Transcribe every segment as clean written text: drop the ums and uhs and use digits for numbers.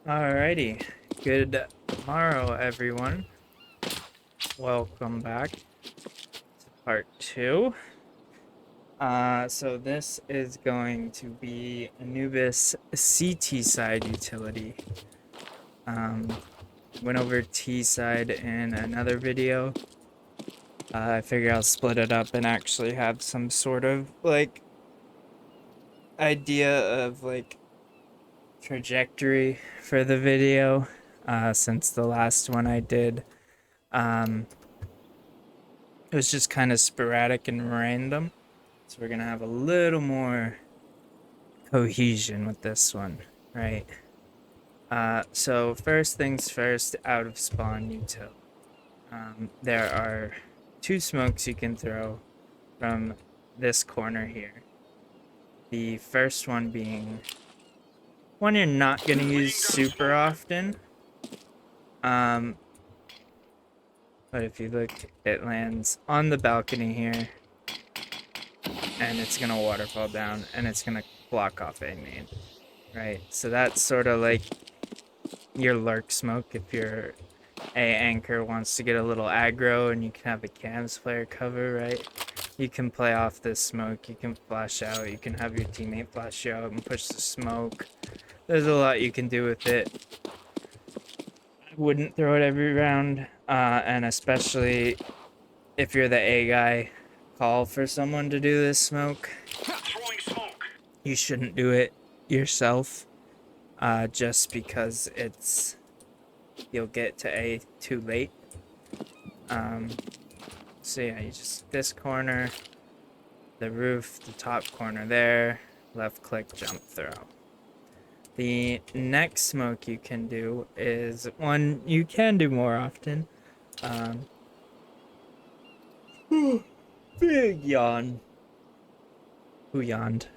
Alrighty, good tomorrow, everyone. Welcome back to part two. So this is going to be Anubis CT side utility. Went over T side in another video. I figure I'll split it up and actually have some sort of idea of trajectory for the video. Since the last one I did, it was just kind of sporadic and random. So we're gonna have a little more cohesion with this one, right? So first things first, out of spawn util. There are two smokes you can throw from this corner here. The first one being one you're not gonna use super often. But if you look, it lands on the balcony here, and it's gonna waterfall down, and it's gonna block off A main, right? So that's sort of like your lurk smoke if your A anchor wants to get a little aggro and you can have a cams player cover, right? You can play off this smoke, you can flash out, you can have your teammate flash out and push the smoke. There's a lot you can do with it. I wouldn't throw it every round, and especially if you're the A guy, call for someone to do this smoke. You shouldn't do it yourself, just because you'll get to A too late. So yeah, you just this corner, the roof, the top corner there, left click, jump throw. The next smoke you can do is one you can do more often. Big yawn. Who yawned?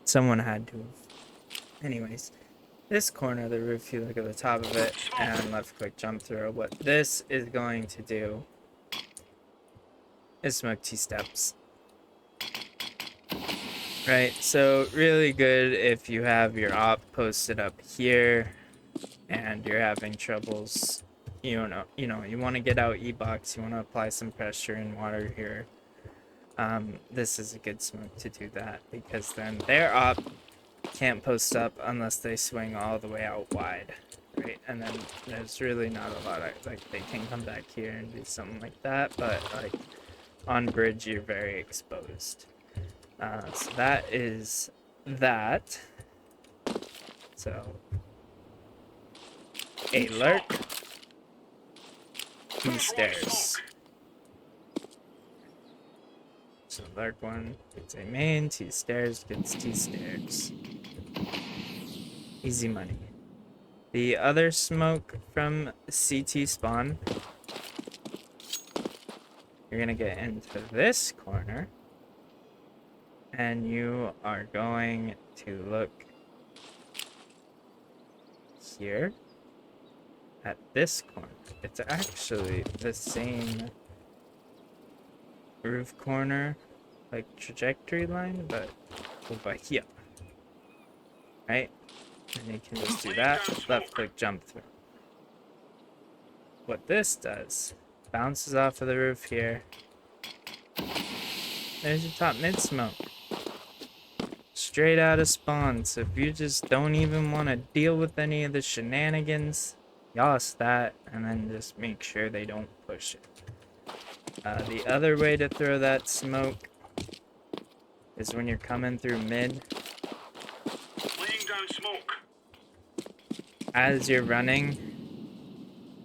Someone had to. Anyways, this corner of the roof, you look at the top of it and left click jump throw. What this is going to do is smoke T steps. Right, so really good if you have your op posted up here and you're having troubles. You want to get out E-box, you want to apply some pressure and water here. This is a good smoke to do that, because then their op can't post up unless they swing all the way out wide, right? And then there's really not a lot of, they can come back here and do something like that, but on bridge you're very exposed. So that is that. So a lurk, T stairs. So lurk one gets a main, T stairs gets T stairs. Easy money. The other smoke from CT spawn, you're gonna get into this corner, and you are going to look here at this corner. It's actually the same roof corner, trajectory line, but over here, right? And you can just do that, left click jump through. What this does, bounces off of the roof here. There's your top mid smoke. Straight out of spawn. So if you just don't even want to deal with any of the shenanigans, yas that, and then just make sure they don't push it. The other way to throw that smoke is when you're coming through mid. Laying down smoke. As you're running,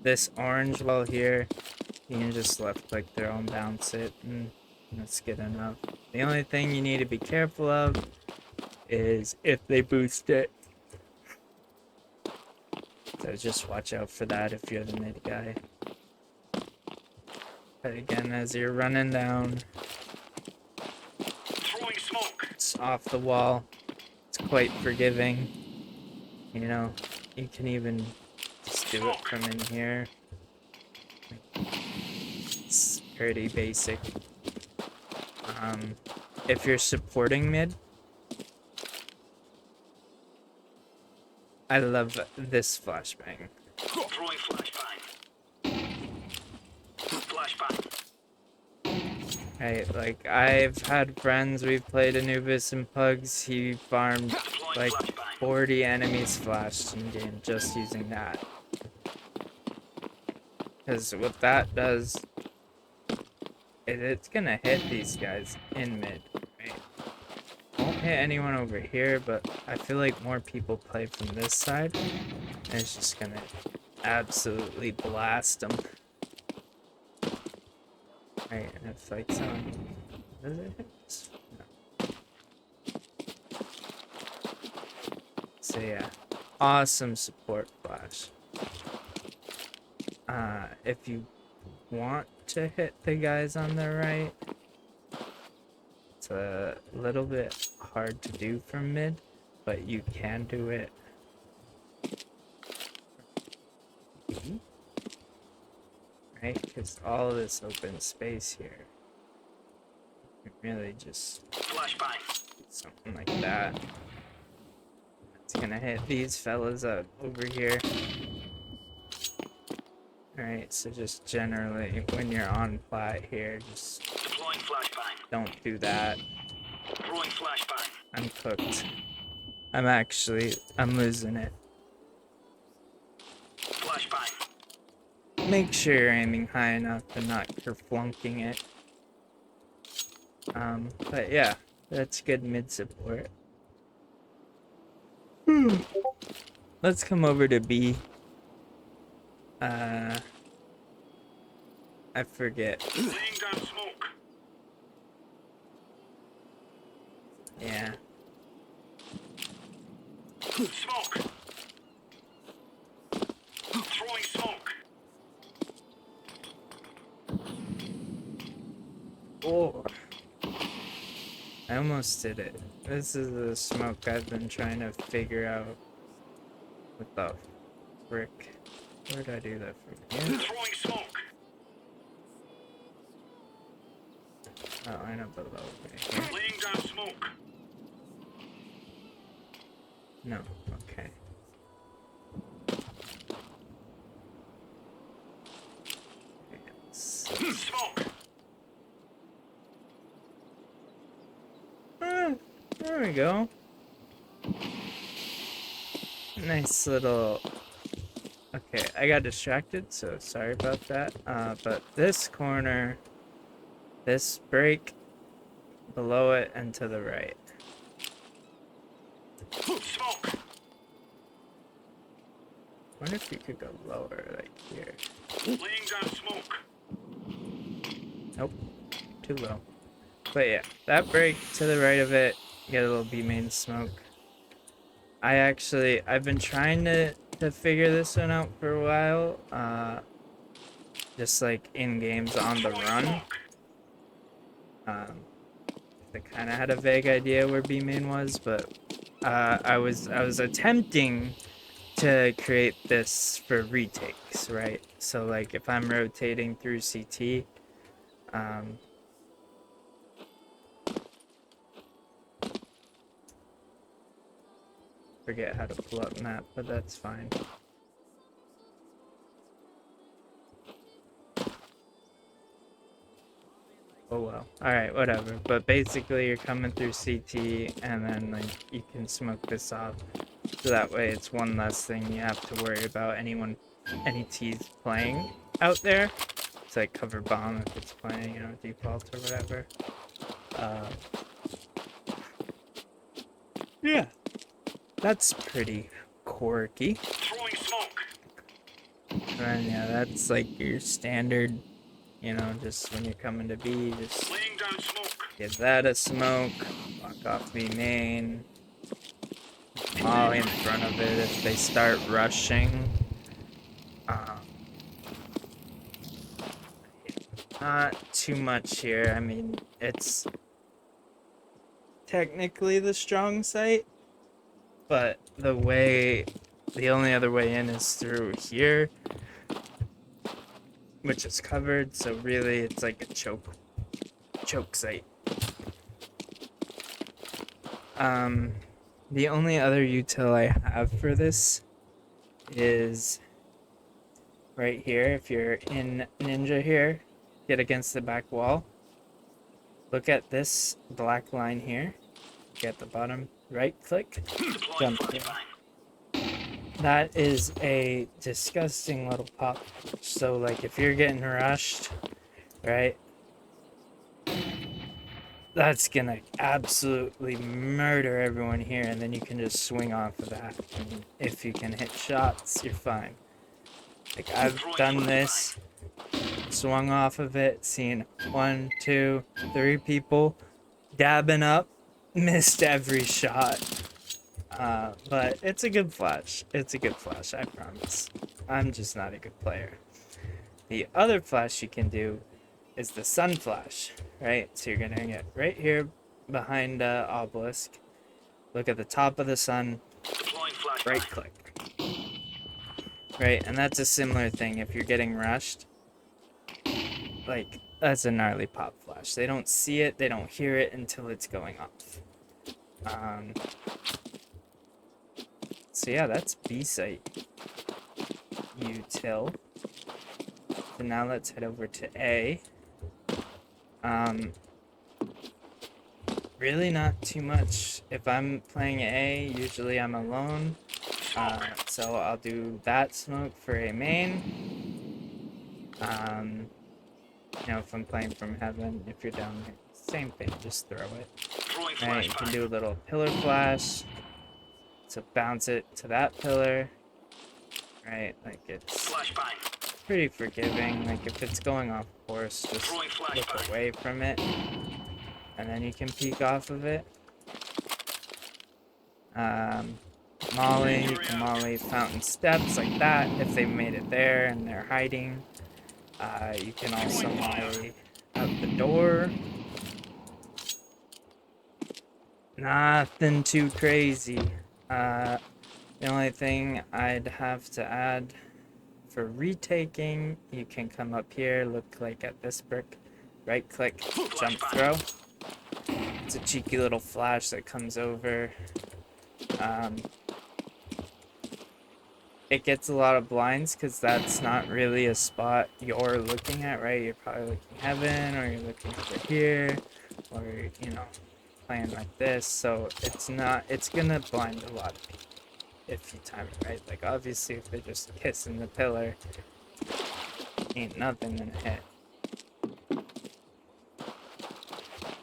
this orange wall here, you can just left click throw and bounce it, and that's good enough. The only thing you need to be careful of is if they boost it. So just watch out for that if you're the mid guy. But again, as you're running down, Throwing smoke. it's off the wall. It's quite forgiving. You know, you can even just do it from in here. It's pretty basic. If you're supporting mid, I love this flashbang. Throwing flashbang. Flashbang. Right, like I've had friends, we've played Anubis and Pugs, he farmed Deploying like flashbang. 40 enemies flashed in game just using that. Because what that does, it's gonna hit these guys in mid, right? Won't hit anyone over here, but I feel like more people play from this side, and it's just gonna absolutely blast them. Right, and if like someone does it hit? No. So yeah, awesome support flash. If you want to hit the guys on the right, it's a little bit hard to do from mid, but you can do it. Right, because all of this open space here, you can really just Flashbang. do something like that. It's gonna hit these fellas up over here. Alright, so just generally when you're on plat here, just Deploying flashbang. don't do that. Throwing flashbang. I'm cooked. I'm losing it. Flashbang. Make sure you're aiming high enough and not kerflunking it. But yeah, that's good mid support. Let's come over to B. I forget. Laying down smoke. Yeah. Smoke. Throwing smoke. Oh. I almost did it. This is the smoke I've been trying to figure out. What the frick? Where did I do that from here? Throwing smoke. Oh, I know below me here. Laying down smoke. No, okay. Smoke. There we go. Nice little... Okay, I got distracted, so sorry about that. But this corner, this break, below it and to the right. Smoke. I wonder if you could go lower, like here. Laying down smoke. Nope, too low. But yeah, that break to the right of it, get a little B main smoke. I've been trying to figure this one out for a while. Just like in games on the run. I kind of had a vague idea where B main was, but I was attempting to create this for retakes, right? So like if I'm rotating through CT, forget how to pull up map, but that's fine. Oh well. Alright, whatever. But basically you're coming through CT and then like you can smoke this off. So that way it's one less thing you have to worry about any T's playing out there. It's like cover bomb if it's playing, you know, default or whatever. Yeah. That's pretty quirky. Throwing smoke. And yeah, that's like your standard, you know, just when you're coming to B, just Laying down smoke. give that a smoke, block off B main, molly in front of it if they start rushing. Not too much here. I mean, it's technically the strong site, but the only other way in is through here, which is covered, so really it's like a choke site. The only other util I have for this is right here. If you're in Ninja here, get against the back wall. Look at this black line here. Get the bottom, right click, Deploying jump through. flashbang. That is a disgusting little pop. So like if you're getting rushed, right? That's gonna absolutely murder everyone here, and then you can just swing off of that. And if you can hit shots, you're fine. Like I've done this, swung off of it, seen 1, 2, 3 people dabbing up, missed every shot. But it's a good flash. It's a good flash, I promise. I'm just not a good player. The other flash you can do is the sun flash, right? So you're gonna get right here behind obelisk. Look at the top of the sun, Deploying flashbang. right click. Right, and that's a similar thing. If you're getting rushed, like that's a gnarly pop flash. They don't see it, they don't hear it until it's going off. So yeah, that's B site util. So now let's head over to A. Really not too much. If I'm playing A, usually I'm alone. So I'll do that smoke for a main. You know, if I'm playing from heaven, if you're down here, same thing, just throw it. Throwing Right, you can flashbang. do a little pillar flash. So bounce it to that pillar. Right, like it's Flashbang. pretty forgiving. Like if it's going off course, just Throwing look flashbang. away from it. And then you can peek off of it. Molly, you can molly fountain steps like that if they made it there and they're hiding. You can also molly out the door. Nothing too crazy. The only thing I'd have to add for retaking, you can come up here, look like at this brick, right click, jump throw. It's a cheeky little flash that comes over. It gets a lot of blinds because that's not really a spot you're looking at, right? You're probably looking heaven, or you're looking over here, or, you know, playing like this. So it's gonna blind a lot of people if you time it right. Like obviously if they're just kissing the pillar, ain't nothing gonna hit.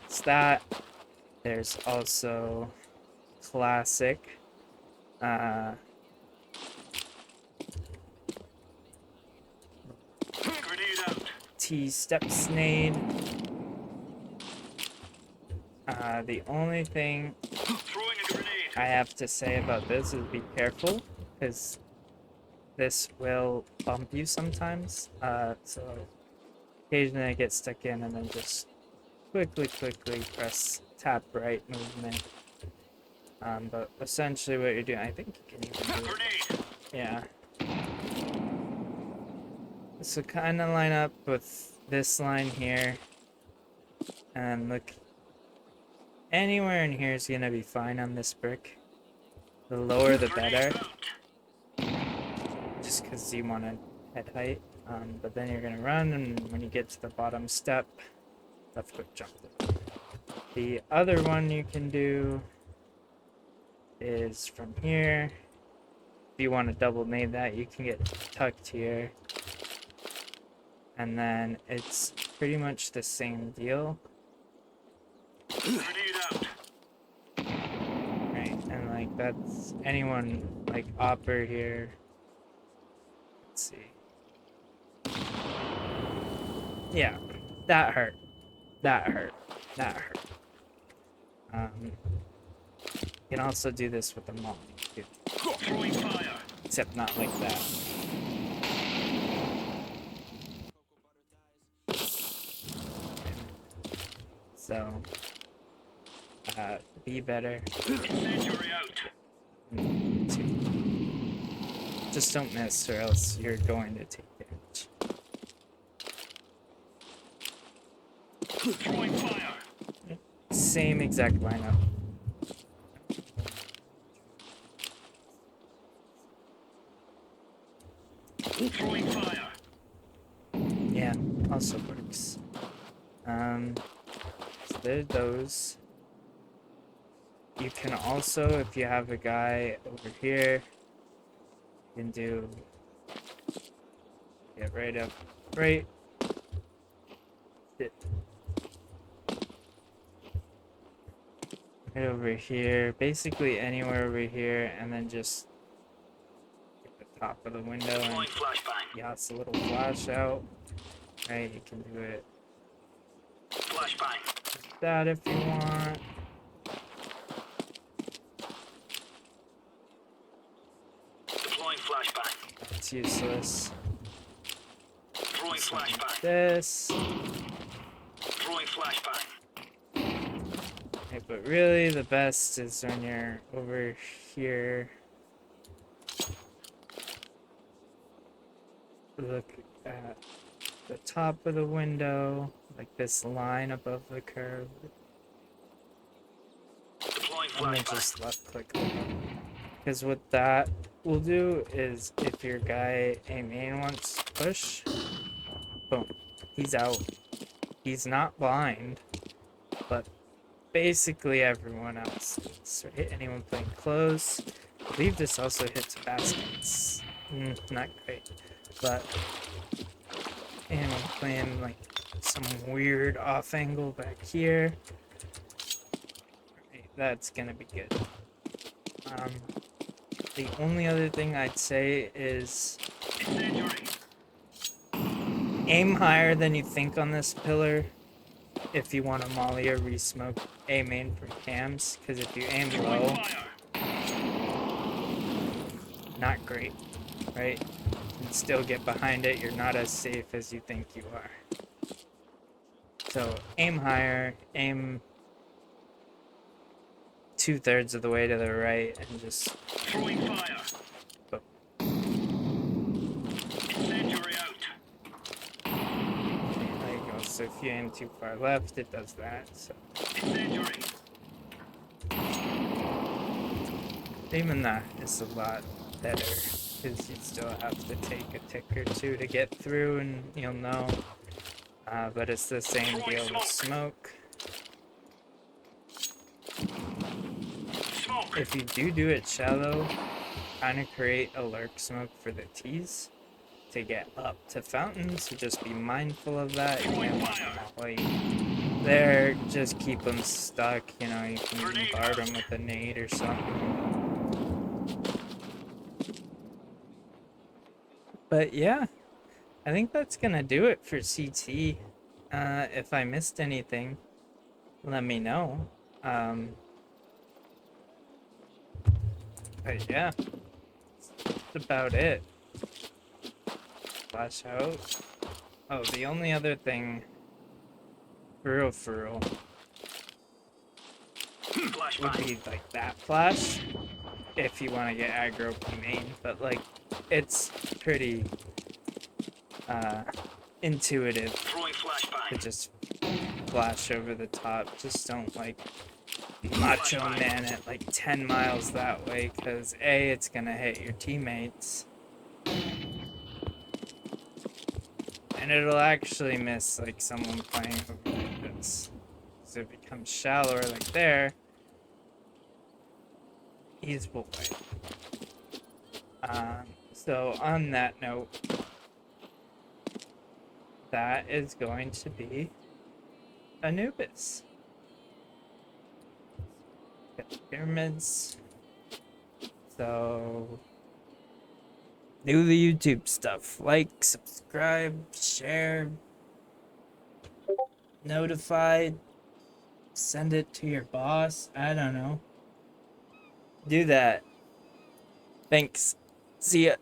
It's that. There's also classic. Grenade out. T-step snade. The only thing Throwing a grenade. I have to say about this is be careful, because this will bump you sometimes. So occasionally I get stuck in and then just quickly press tap right movement. But essentially what you're doing, I think you can even do it. Grenade. Yeah. So kind of line up with this line here, and look, anywhere in here is gonna be fine on this brick. The lower the better, just because you want to head height. But then you're gonna run, and when you get to the bottom step, left quick jump. The other one you can do is from here. If you want to double nade that, you can get tucked here. And then it's pretty much the same deal. Grenade out. Right, and like that's anyone like Opper here. Let's see. Yeah, that hurt. That hurt. That hurt. You can also do this with the molly too, Throwing fire. except not like that. So, be better. Incendiary out. Just don't miss, or else you're going to take damage. Throwing fire. Same exact lineup. Throwing fire. Yeah, also works. So there's those. You can also, if you have a guy over here, you can do get right up, right, right over here, basically anywhere over here, and then just get the top of the window and Deploying flashbang. yachts a little flash out. Right, you can do it Flashbang. like that if you want. Deploying flashbang. That's useless. Throwing Something like flashbang. this. Throwing flashbang. Okay, but really the best is when you're over here. Look at the top of the window, like this line above the curve. Deploying And then flashbang. just left click. Because what that will do is if your guy A main wants to push, boom, he's out. He's not blind, but basically everyone else is, right? Anyone playing close. I believe this also hits baskets. Not great, but anyone playing like some weird off angle back here, right, that's gonna be good. The only other thing I'd say is Incendiary. aim higher than you think on this pillar if you want to molly or re-smoke A main from cams, because if you aim Throwing low, fire. not great, right? You can still get behind it, you're not as safe as you think you are. So aim higher, aim 2/3 of the way to the right, and just Throwing fire. boom. Incendiary out. There you go. So if you aim too far left, it does that. So Incendiary. even that is a lot better, because you still have to take a tick or two to get through, and you'll know. But it's the same deal with smoke. Smoke. If you do it shallow, kind of create a lurk smoke for the tees to get up to fountain, so just be mindful of that. You can't want them all like there, just keep them stuck, you know, you can guard them with a nade or something. But yeah, I think that's gonna do it for CT. If I missed anything, let me know. But yeah, that's about it. Flash out. Oh, the only other thing, for real, would Flashbang. be like that flash, if you want to get aggro main, but like, it's pretty, intuitive Throwing to flashbang. just flash over the top. Just don't like macho man it like 10 miles that way, because A, it's gonna hit your teammates, and it'll actually miss like someone playing over like this. So it becomes shallower like there, he's boy. So on that note, that is going to be Anubis. Got the pyramids. So do the YouTube stuff. Like, subscribe, share, notified, send it to your boss. I don't know. Do that. Thanks. See ya.